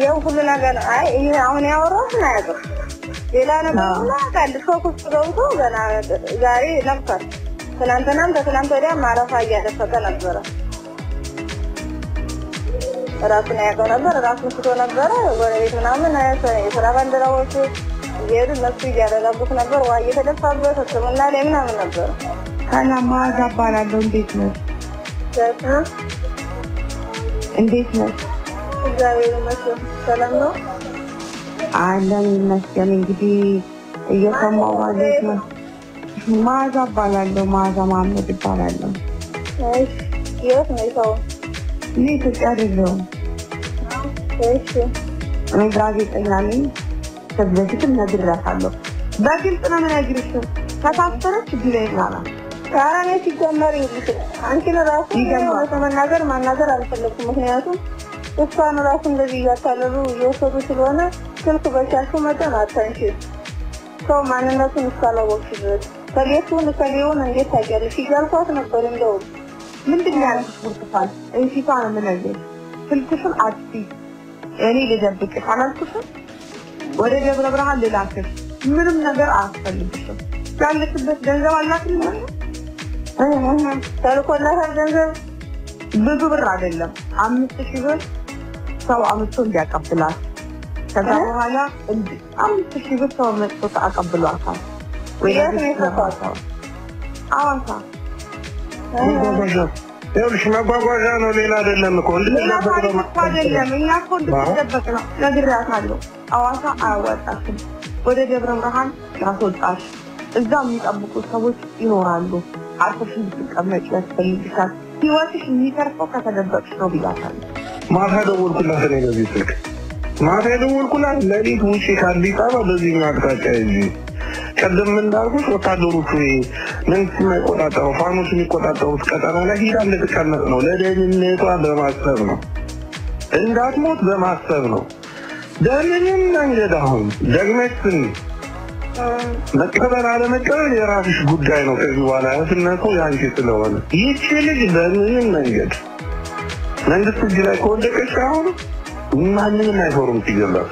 ያው ሁሉ ነገር አይ አሁን ያወራው ነው ሌላ ነገርና ካል ፎከስ ገብቶ ገና ዛሬ ነበር ትናንትናም ከትናንት ወዲያ ማረፋ እያደፈቀ ነበር ራሱን ያውቀው ነበር ራሱን ስቶ ነበር ጎረቤት ምናምን የስራ ባልደረቦች እየሄዱ እነሱ እያደረጉት ነበር ዋ እየተደፋበት ሕክምና ላይ ምናምን ነበር ሰላም ማዛ እባላለሁ እንዴት ነህ እንዴት ነህ እግዚአብሔር ይመስገን ሰላም ነው አለን ይመስገን እንግዲህ እየሰማሁ ማለት ነው ማዛ እባላለሁ ማዛ ማመድ እባላለሁ እሺ የት ነው ሰው እኔ ኢትዮጵያ አይደለሁም እሺ እኔ ጋዜጠኛ ነኝ ከበፊትም ነግሬያታለሁ በግልጽ ነው የምነግርሽ ከታሰረች ቢለኛላ ታራኔ ሲጀመር ይልሽ አንቺን ራሱ ለመናገር ማናገር አልፈለኩም ምክንያቱም እሷን ራሱ እንደዚህ ያታለሉ እየወሰዱ ስለሆነ ስልክ በቻልኩ መጠን አታንሺ ሰው ማንነቱን እስካላወቅሽ ድረስ ከቤቱን ከሌውን እንዴት ታውቂያለሽ ይጋልኳት ነበር እንደው ምንድን ነው ያልኩሽ ብርቱካን እንሽታ ነው የምነግርሽ ስልክሽን አጥፊ እኔ ልደብቅሽ አላልኩሽም ወደ ደብረ ብርሃን ልላክሽ ምንም ነገር አያስፈልግሽም ያለሽበት ገንዘብ አላክልኝ ታልኮላታ ገንዘብ ብዙ ብር አይደለም 5000 ብር ሰው አምጥቶ እንዲያቀብላት ከዛ በኋላ 5000 ብር ሰው መጥቶ አቀብሏታል ወይ ለምን አዋሳ ይኸውልሽ መጓጓዣ ነው ሌላ አይደለም እኮ አይደለም እኛ እኮ እንደተደበቅ ነው ነግሬያታለሁ አዋሳ አያወጣሽም ወደ ደብረ ብርሃን ያስወጣሽ እዛ የሚጠብቁ ሰዎች ይኖራሉ አርፈሽ እንድትቀመጪ ያስፈልግሻል ህይወትሽ የሚተርፈው ከተደበቅሽ ነው ብያታለሁ ማታ ደወልኩላት እኔ በዚህ ስልክ ማታ ደወልኩላት ለሊት ውጪ ከአዲስ አበባ በዚህ አቅጣጫ ይዤ ቀደም እንዳልኩሽ ወታደሮቹ ምን ሲቆጣጠሩ ፋኖስ የሚቆጣጠሩት ቀጠና ላይ ሄዳ ልትቀመጥ ነው ለደህንነቷ በማሰብ ነው እንዳትሞት በማሰብ ነው ደህንነትን መንገድ አሁን ደግመሽን መቀበል አለመቀበል የራስሽ ጉዳይ ነው ከዚህ በኋላ ያስነቱ ያንቺ ስለሆነ ይህች ልጅ በምንም መንገድ መንግስት እጅ ላይ ከወደቀች አሁን ማንንም አይፈሩም ሲገባት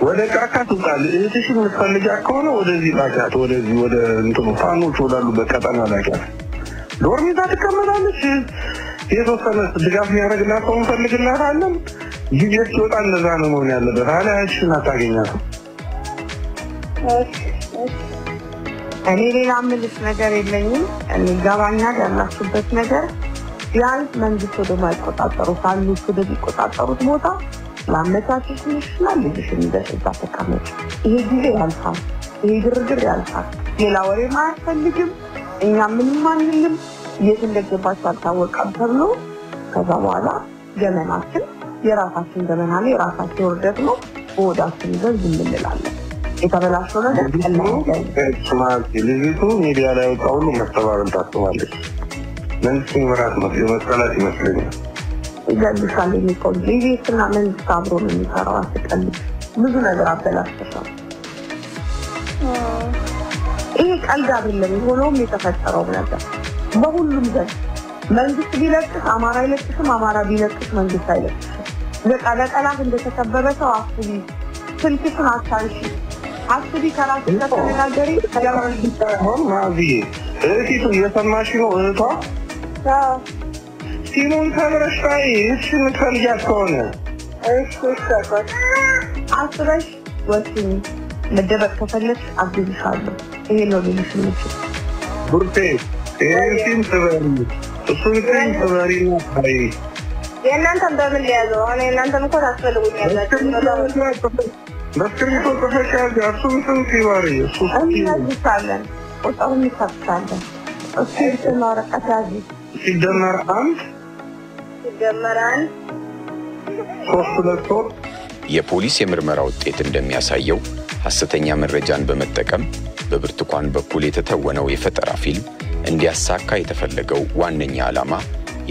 ወደ ጫካ ትውጣል እህትሽን የምትፈልጊያት ከሆነ ወደዚህ ላኪያት ወደዚህ ወደ እንትኑ ፋኖች ወዳሉበት ቀጠና ላኪያት ዶርሚታ ትቀመጣለች የተወሰነ ድጋፍ የሚያደርግላት ሰው እንፈልግላታለን ጊዜት ሲወጣ እንደዛ ነው መሆን ያለበት አለያሽን አታገኛትም እኔ ሌላ ምልሽ ነገር የለኝም እኔ ገባኛል ያላችሁበት ነገር ቢያንስ መንግስት ወደ ማይቆጣጠሩ ካሉት ወደ ሚቆጣጠሩት ቦታ ማመቻቸት ይችላል ልጅሽን እንደዛ ተቀመጭ ይሄ ጊዜ ያልፋል ይሄ ግርግር ያልፋል ሌላ ወሬ ማያስፈልግም እኛ ምንም አንልም የት እንደገባች አልታወቀም ተብሎ ከዛ በኋላ ገመናችን የራሳችን ገመና ላይ የራሳችን ወርደት ነው ወዳችን ዘንድ እንላለን የተበላሸው ነገር ስማት ልጅቱ ሚዲያ ላይ ወጣው ሁሉ መስተባበል ታስባለች መንግስት ምራት ነው የመሰላት ይመስለኛል ይገልጻል የሚቆም ሊቪስና መንግስት አብሮ ነው የሚሰራው አስቀልድ ብዙ ነገር አበላሽቷል ይሄ ቀልድ አይደለም ሆኖም የተፈጠረው ነገር በሁሉም ዘንድ መንግስት ቢለቅስ አማራ ይለቅስም አማራ ቢለቅስ መንግስት አይለቅስም ለቃላቃላት እንደተከበበ ሰው አስቢ ስልክሽን አታንሺ አስቢ ከራስ ተነጋገሪ ከያወራን ቢሆን ማዚ እህቱ እየሰማሽ ነው እህቷ ሲሞን ተብረሽታይ እሺ ምትፈልጊያት ከሆነ እሺ ሰፈር አስበሽ ወስኝ መደበቅ ከፈለግሽ አግዝሻለሁ ይሄ ነው ልልሽ የምችል ቡርቴ ይሄን ትበሪ እሱን ትበሪ ነው አይ የእናንተም በምን ሊያዘው አሁን የእናንተም እኮ ታስፈልጉኛላችሁ በስክሪፕቶ ተፈቃጅ አሱን ትንሲዋሪ እሱ እንይዛለን ወጣው እንይዛለን እሱ ተማረቀ ታጂ ሲደመር አንድ የፖሊስ የምርመራ ውጤት እንደሚያሳየው ሐሰተኛ መረጃን በመጠቀም በብርቱካን በኩል የተተወነው የፈጠራ ፊልም እንዲያሳካ የተፈለገው ዋነኛ ዓላማ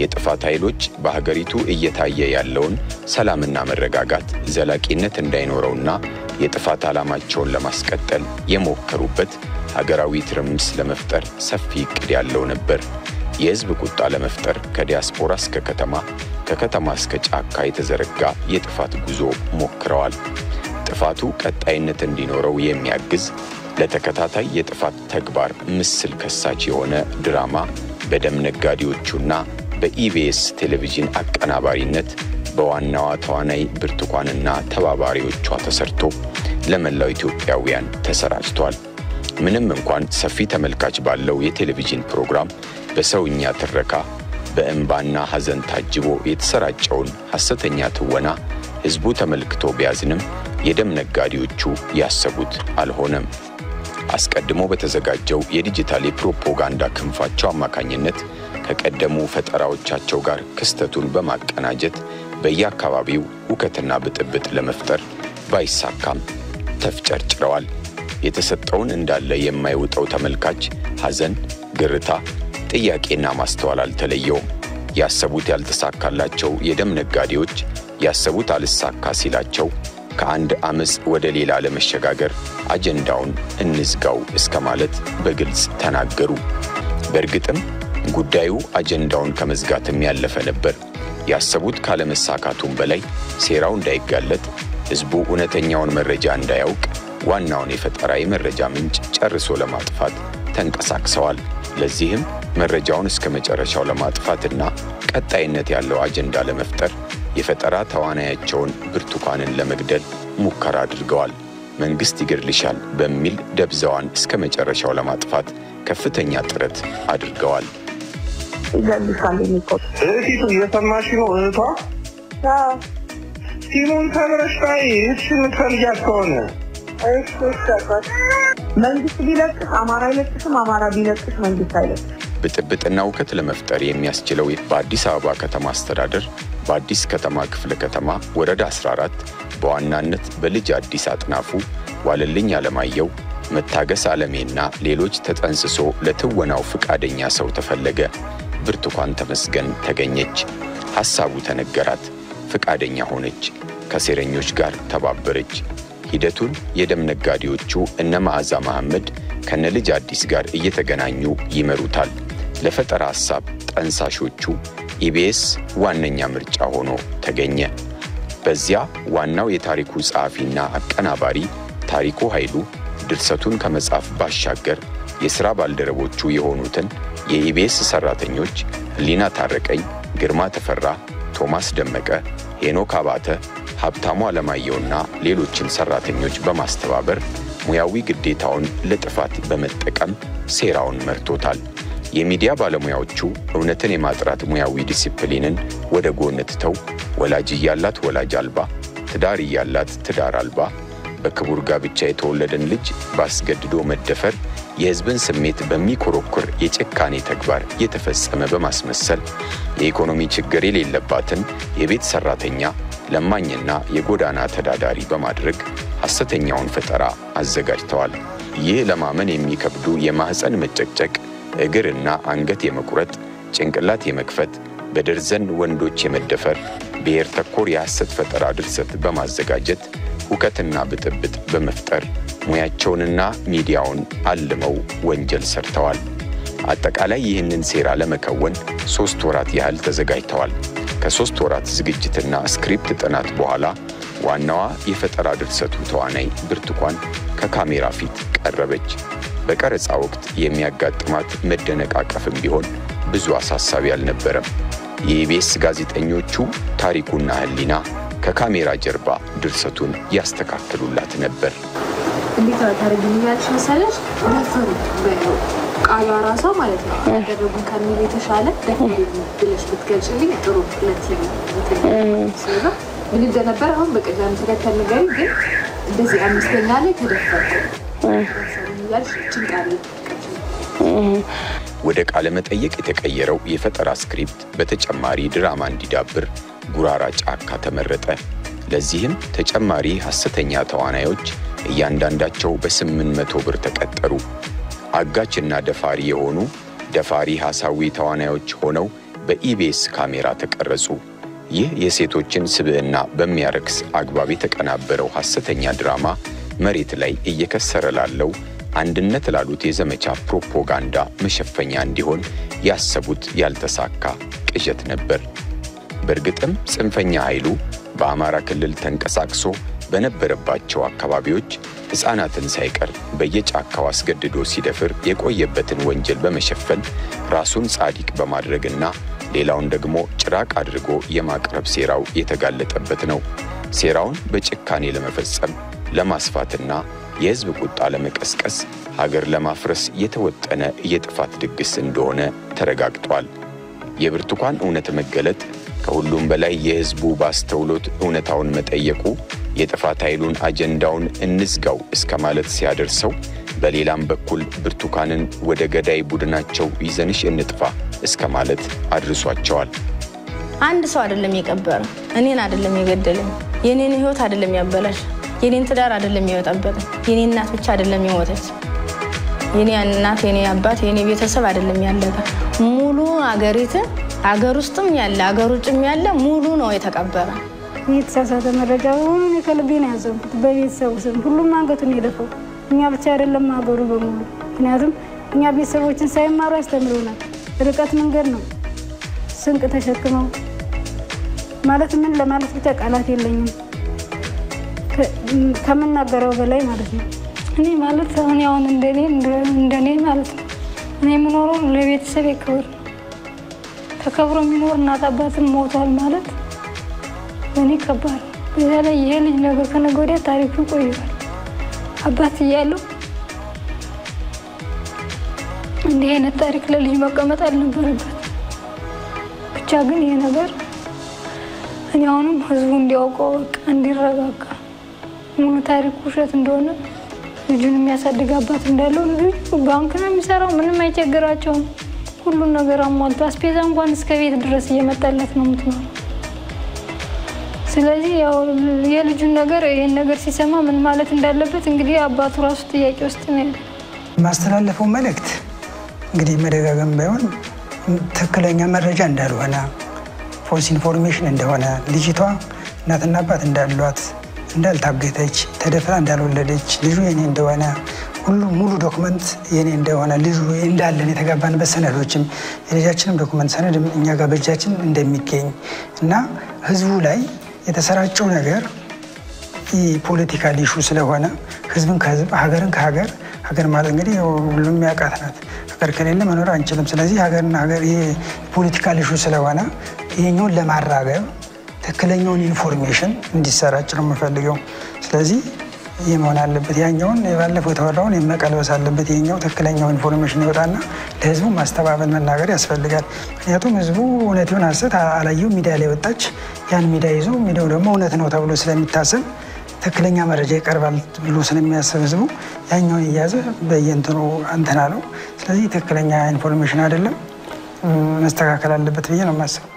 የጥፋት ኃይሎች በሀገሪቱ እየታየ ያለውን ሰላምና መረጋጋት ዘላቂነት እንዳይኖረውና የጥፋት ዓላማቸውን ለማስቀጠል የሞከሩበት ሀገራዊ ትርምስ ለመፍጠር ሰፊ ዕቅድ ያለው ነበር። የህዝብ ቁጣ ለመፍጠር ከዲያስፖራ እስከ ከተማ ከከተማ እስከ ጫካ የተዘረጋ የጥፋት ጉዞ ሞክረዋል። ጥፋቱ ቀጣይነት እንዲኖረው የሚያግዝ ለተከታታይ የጥፋት ተግባር ምስል ከሳች የሆነ ድራማ በደም ነጋዴዎቹና በኢቢኤስ ቴሌቪዥን አቀናባሪነት በዋናዋ ተዋናይ ብርቱካንና ተባባሪዎቿ ተሰርቶ ለመላው ኢትዮጵያውያን ተሰራጭቷል። ምንም እንኳን ሰፊ ተመልካች ባለው የቴሌቪዥን ፕሮግራም በሰውኛ ትረካ በእንባና ሐዘን ታጅቦ የተሰራጨውን ሐሰተኛ ትወና ህዝቡ ተመልክቶ ቢያዝንም የደም ነጋዴዎቹ ያሰቡት አልሆነም። አስቀድሞ በተዘጋጀው የዲጂታል የፕሮፓጋንዳ ክንፋቸው አማካኝነት ከቀደሙ ፈጠራዎቻቸው ጋር ክስተቱን በማቀናጀት በየአካባቢው ሁከትና ብጥብጥ ለመፍጠር ባይሳካም ተፍጨርጭረዋል። የተሰጠውን እንዳለ የማይውጠው ተመልካች ሐዘን፣ ግርታ፣ ጥያቄና ማስተዋል አልተለየውም። ያሰቡት ያልተሳካላቸው የደም ነጋዴዎች ያሰቡት አልሳካ ሲላቸው ከአንድ አመጽ ወደ ሌላ ለመሸጋገር አጀንዳውን እንዝጋው እስከ ማለት በግልጽ ተናገሩ። በእርግጥም ጉዳዩ አጀንዳውን ከመዝጋትም ያለፈ ነበር። ያሰቡት ካለመሳካቱም በላይ ሴራው እንዳይጋለጥ ህዝቡ እውነተኛውን መረጃ እንዳያውቅ ዋናውን የፈጠራ የመረጃ ምንጭ ጨርሶ ለማጥፋት ተንቀሳቅሰዋል። ለዚህም መረጃውን እስከ መጨረሻው ለማጥፋትና ቀጣይነት ያለው አጀንዳ ለመፍጠር የፈጠራ ተዋናያቸውን ብርቱካንን ለመግደል ሙከራ አድርገዋል። መንግስት ይገድልሻል በሚል ደብዛዋን እስከ መጨረሻው ለማጥፋት ከፍተኛ ጥረት አድርገዋል። ይገድልሻል የሚቆጥ እህቲቱ እየሰማሽ ነው እህቷ? ሲሙን ተብረሽታይ እሱን ፈልጊያት ከሆነ መንግስት ቢለቅስ አማራ አይለቅስም፣ አማራ ቢለቅስ መንግስት አይለቅስም። ብጥብጥና ውከት ለመፍጠር የሚያስችለው በአዲስ አበባ ከተማ አስተዳደር በአዲስ ከተማ ክፍለ ከተማ ወረዳ 14 በዋናነት በልጅ አዲስ አጥናፉ፣ ዋለልኝ አለማየሁ፣ መታገስ ዓለሜና ሌሎች ተጠንስሶ ለትወናው ፍቃደኛ ሰው ተፈለገ። ብርቱካን ተመስገን ተገኘች። ሐሳቡ ተነገራት። ፍቃደኛ ሆነች። ከሴረኞች ጋር ተባበረች። ሂደቱን የደም ነጋዴዎቹ እነ መዓዛ መሐመድ ከነልጅ አዲስ ጋር እየተገናኙ ይመሩታል። ለፈጠራ ሐሳብ ጠንሳሾቹ ኢቢኤስ ዋነኛ ምርጫ ሆኖ ተገኘ። በዚያ ዋናው የታሪኩ ጸሐፊና አቀናባሪ ታሪኩ ኃይሉ ድርሰቱን ከመጻፍ ባሻገር የሥራ ባልደረቦቹ የሆኑትን የኢቢኤስ ሰራተኞች ህሊና ታረቀኝ፣ ግርማ ተፈራ፣ ቶማስ ደመቀ፣ ሄኖክ አባተ፣ ሀብታሙ አለማየሁና ሌሎችን ሰራተኞች በማስተባበር ሙያዊ ግዴታውን ለጥፋት በመጠቀም ሴራውን መርቶታል። የሚዲያ ባለሙያዎቹ እውነትን የማጥራት ሙያዊ ዲሲፕሊንን ወደ ጎን ትተው ወላጅ ያላት ወላጅ አልባ፣ ትዳር ያላት ትዳር አልባ፣ በክቡር ጋብቻ የተወለደን ልጅ ባስገድዶ መደፈር የህዝብን ስሜት በሚኮረኩር የጭካኔ ተግባር የተፈጸመ በማስመሰል የኢኮኖሚ ችግር የሌለባትን የቤት ሰራተኛ ለማኝና የጎዳና ተዳዳሪ በማድረግ ሐሰተኛውን ፈጠራ አዘጋጅተዋል። ይህ ለማመን የሚከብዱ የማህፀን መጨቅጨቅ፣ እግርና አንገት የመቁረጥ፣ ጭንቅላት የመክፈት፣ በደርዘን ወንዶች የመደፈር ብሔር ተኮር የሐሰት ፈጠራ ድርሰት በማዘጋጀት ሁከትና ብጥብጥ በመፍጠር ሙያቸውንና ሚዲያውን አልመው ወንጀል ሰርተዋል። አጠቃላይ ይህንን ሴራ ለመከወን 3 ወራት ያህል ተዘጋጅተዋል። ከ3 ወራት ዝግጅትና ስክሪፕት ጥናት በኋላ ዋናዋ የፈጠራ ድርሰቱ ተዋናይ ብርቱካን ከካሜራ ፊት ቀረበች። በቀረጻ ወቅት የሚያጋጥማት መደነቃቀፍም ቢሆን ብዙ አሳሳቢ አልነበረም። የኢቢኤስ ጋዜጠኞቹ ታሪኩና ህሊና ከካሜራ ጀርባ ድርሰቱን ያስተካክሉላት ነበር። እንዴት ታረጋግኛለሽ መሰለሽ? ነፈሩ ቃሏ ራሷ ማለት ነው ያደረጉን ከሚል የተሻለ ደፍሬ ብለሽ ብትገልጪልኝ ጥሩ ለት ስለዛ ምን እንደነበር አሁን በቀዳም ተከተል ነገር ግን እንደዚህ አምስተኛ ላይ ተደፈርኩ ያልሽ ጭንቃለ ወደ ቃለ መጠይቅ የተቀየረው የፈጠራ ስክሪፕት በተጨማሪ ድራማ እንዲዳብር ጉራራ ጫካ ተመረጠ። ለዚህም ተጨማሪ ሐሰተኛ ተዋናዮች እያንዳንዳቸው በ800 ብር ተቀጠሩ። አጋችና ደፋሪ የሆኑ ደፋሪ ሐሳዊ ተዋናዮች ሆነው በኢቢኤስ ካሜራ ተቀረጹ። ይህ የሴቶችን ስብዕና በሚያረክስ አግባብ የተቀናበረው ሐሰተኛ ድራማ መሬት ላይ እየከሰረ ላለው አንድነት ላሉት የዘመቻ ፕሮፓጋንዳ መሸፈኛ እንዲሆን ያሰቡት ያልተሳካ ቅዠት ነበር። በእርግጥም ጽንፈኛ ኃይሉ በአማራ ክልል ተንቀሳቅሶ በነበረባቸው አካባቢዎች ሕፃናትን ሳይቀር በየጫካው አስገድዶ ሲደፍር የቆየበትን ወንጀል በመሸፈን ራሱን ጻድቅ በማድረግና ሌላውን ደግሞ ጭራቅ አድርጎ የማቅረብ ሴራው የተጋለጠበት ነው። ሴራውን በጭካኔ ለመፈጸም ለማስፋትና የሕዝብ ቁጣ ለመቀስቀስ ሀገር ለማፍረስ የተወጠነ የጥፋት ድግስ እንደሆነ ተረጋግጧል። የብርቱካን እውነት መገለጥ ከሁሉም በላይ የሕዝቡ ባስተውሎት እውነታውን መጠየቁ የጥፋት ኃይሉን አጀንዳውን እንዝጋው እስከ ማለት ሲያደርሰው፣ በሌላም በኩል ብርቱካንን ወደ ገዳይ ቡድናቸው ይዘንሽ እንጥፋ እስከ ማለት አድርሷቸዋል። አንድ ሰው አይደለም የቀበረ፣ እኔን አይደለም የገደለኝ፣ የኔን ህይወት አይደለም ያበላሽ፣ የኔን ትዳር አይደለም ያወጣበት፣ የኔ እናት ብቻ አይደለም የሞተች፣ የኔ እናት የኔ አባት የኔ ቤተሰብ አይደለም ያለቀ፣ ሙሉ አገሪቱ አገር ውስጥም ያለ አገር ውጭም ያለ ሙሉ ነው የተቀበረ። የተሳሳተ መረጃ ሆኖ ከልቤ ነው ያዘንኩት። በቤተሰቡ ስም ሁሉም አንገቱን የደፈው እኛ ብቻ አይደለም አገሩ በሙሉ። ምክንያቱም እኛ ቤተሰቦችን ሳይማሩ ያስተምሩናል። ርቀት መንገድ ነው ስንቅ ተሸክመው ማለት ምን ለማለት ብቻ ቃላት የለኝም ከመናገረው በላይ ማለት ነው። እኔ ማለት አሁን እንደኔ ማለት ነው እኔ የምኖረው ለቤተሰብ ክብር ተከብሮ የሚኖር እናት አባትም ሞቷል ማለት እኔ ከባድ በዛ ላይ ይሄ ልጅ ነገር ከነገ ወዲያ ታሪኩ ቆይቷል። አባት እያለው እንዲህ አይነት ታሪክ ለልጅ መቀመጥ አልነበረበት። ብቻ ግን ይሄ ነገር እኔ አሁንም ህዝቡ እንዲያውቀው እንዲረጋጋ ሙሉ ታሪኩ ውሸት እንደሆነ ልጁን የሚያሳድግ አባት እንዳለው ልጁ ባንክ ነው የሚሰራው፣ ምንም አይቸግራቸውም። ሁሉን ነገር አሟልቶ አስፔዛ እንኳን እስከ ቤት ድረስ እየመጣለት ነው የምትኖረው። ስለዚህ ያው የልጁን ነገር ይሄን ነገር ሲሰማ ምን ማለት እንዳለበት እንግዲህ አባቱ ራሱ ጥያቄ ውስጥ ነው ያለው። ማስተላለፈው መልእክት እንግዲህ መደጋገም ባይሆን ትክክለኛ መረጃ እንዳልሆነ ፎልስ ኢንፎርሜሽን እንደሆነ ልጅቷ እናትና አባት እንዳሏት እንዳልታገተች ተደፍራ እንዳልወለደች ልጁ የኔ እንደሆነ ሁሉ ሙሉ ዶክመንት የኔ እንደሆነ ልጁ እንዳለን የተጋባንበት ሰነዶችም የልጃችንም ዶክመንት ሰነድ እኛ ጋር በእጃችን እንደሚገኝ እና ህዝቡ ላይ የተሰራጨው ነገር ፖለቲካል ኢሹ ስለሆነ ህዝብን ከህዝብ ሀገርን ከሀገር ሀገር ማለት እንግዲህ ሁሉም ያውቃት ናት። ሀገር ከሌለ መኖር አንችልም። ስለዚህ ሀገርና ሀገር ይሄ ፖለቲካል ኢሹ ስለሆነ ይሄኛውን ለማራገብ ትክክለኛውን ኢንፎርሜሽን እንዲሰራጭ ነው የምፈልገው። ስለዚህ ይህ መሆን አለበት። ያኛውን ባለፈው የተወራውን መቀልበስ አለበት። ይሄኛው ትክክለኛው ኢንፎርሜሽን ይወጣና ለህዝቡ ማስተባበል መናገር ያስፈልጋል። ምክንያቱም ህዝቡ እውነት ይሁን ሐሰት አላየው ሚዲያ ላይ ወጣች። ያን ሚዲያ ይዞ ሚዲያው ደግሞ እውነት ነው ተብሎ ስለሚታሰብ ትክክለኛ መረጃ ይቀርባል ብሎ ስለሚያስብ ህዝቡ ያኛውን እያዘ በየእንትኑ እንትን አለው። ስለዚህ ትክክለኛ ኢንፎርሜሽን አይደለም፣ መስተካከል አለበት ብዬ ነው የማስበው።